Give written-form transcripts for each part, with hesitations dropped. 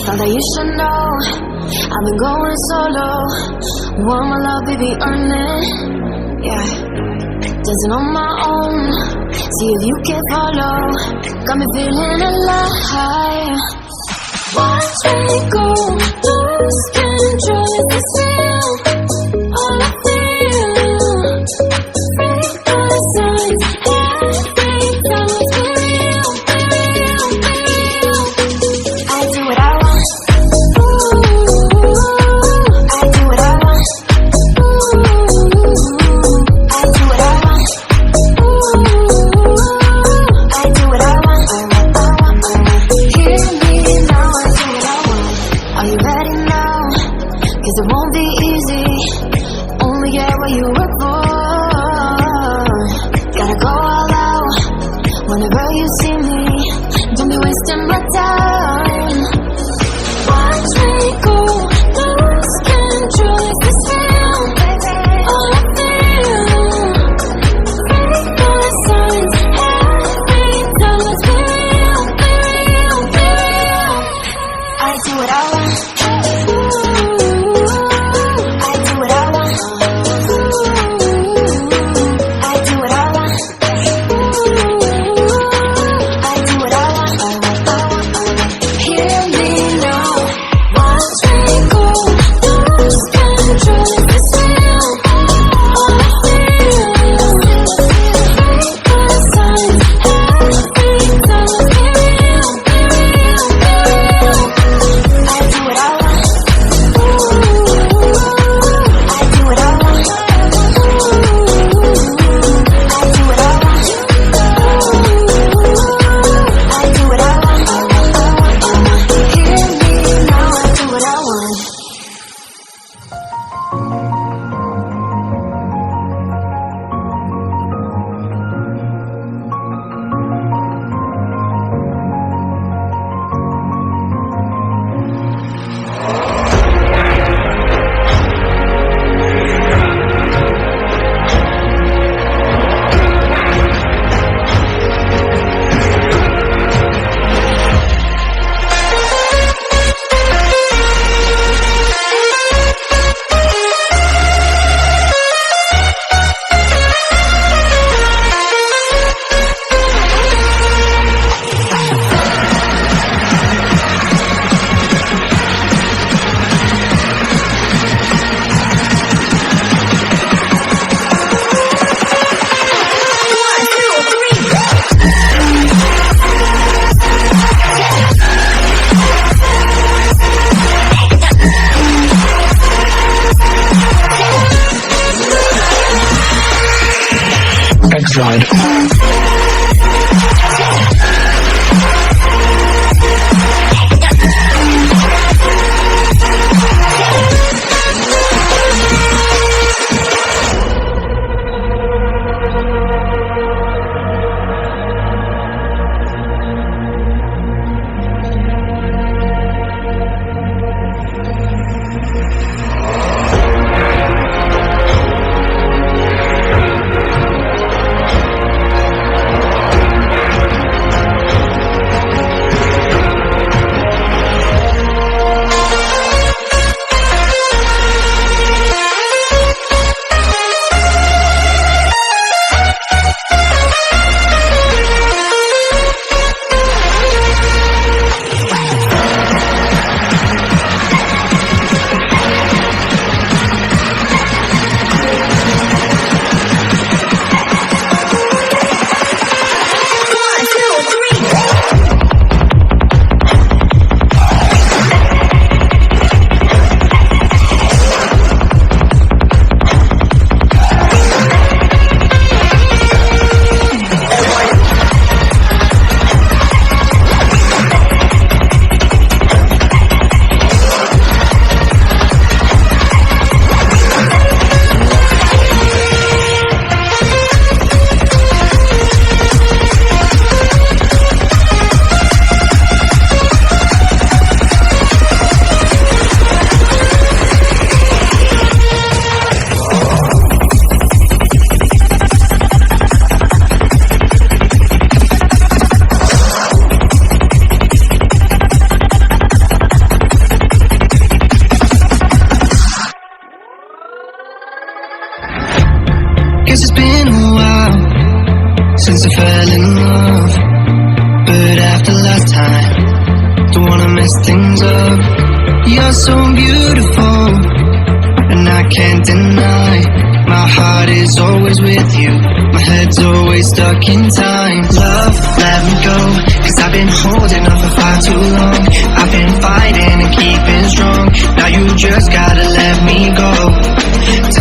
Thought that you should know I've been going solo. Want my love, baby, earn it. Yeah, dancing on my own. See if you can follow. Got me feeling alive. Watch me go, lose control. Is this real? All I feel. Break the signs. Every time it's real, be real, be real. I do what I want. Ooh, I do what I want. Ooh, I do what I want. Ooh, I do what I want. Hear me now, I do what I want. Are you ready now? 'Cause it won't be easy. Only get what you work for. Gotta go all out whenever you see me. Don't be wasting my time. Watch me go, lose control. Is this real? All I feel. Break the signs. Every time let's be real, be real, be real. I do what I want. Ooh, I do what I want. Ooh, I do what I want. Ooh, I do what I want. Hear me now. Watch me go, lose control. Is this real? All I feel. Break the signs. Every time let's be real, be real, be real. I do what I want. Ooh, I do what I want. Ooh, I do what I want. Ooh, I do what I want. Hear me now, I do what I want. X-Ride. love, but after last time, don't wanna mess things up. You're so beautiful, and I can't deny. My heart is always with you, my head's always stuck in time. Love, let me go, cause I've been holding on for far too long. I've been fighting and keeping strong, now you just gotta let me go.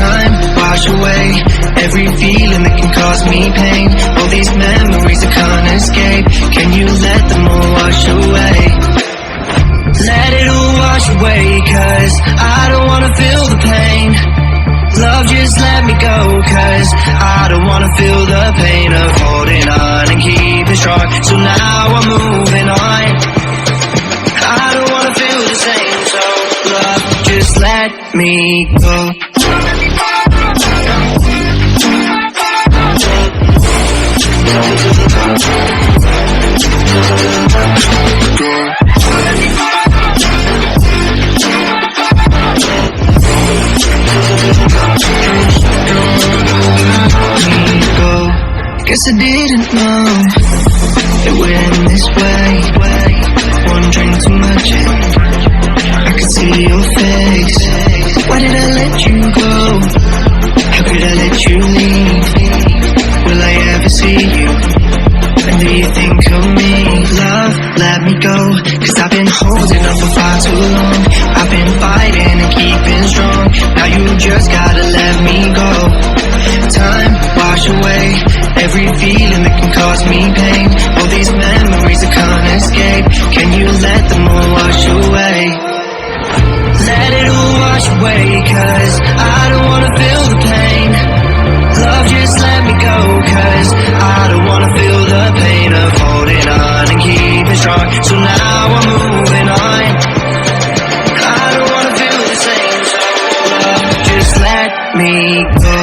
Time, wash away every feeling that can cause me pain. All these memories I can't escape, can you let them all wash away? Let it all wash away, cause I don't wanna feel the pain. Love, just let me go, cause I don't wanna feel the pain of holding on and keeping strong. So now I'm moving on, I don't wanna feel the same. So love, just let me go. Guess I didn't know it went this way. One drink too much and I could see your face. Why did I let you go? How could I let you leave? Will I ever see you? And do you think of me? Love, let me go, cause I've been holding on for far too long. I've been fighting and keeping strong, now you just gotta let me go. Time, wash away every feeling that can cause me pain. All these memories I can't escape, can you let them all wash away? Let it all wash away, cause I don't wanna feel the pain. Love, just let me go, cause I don't wanna feel the pain of holding on and keeping strong. So now I'm moving on, I don't wanna feel the same. So love, just let me go.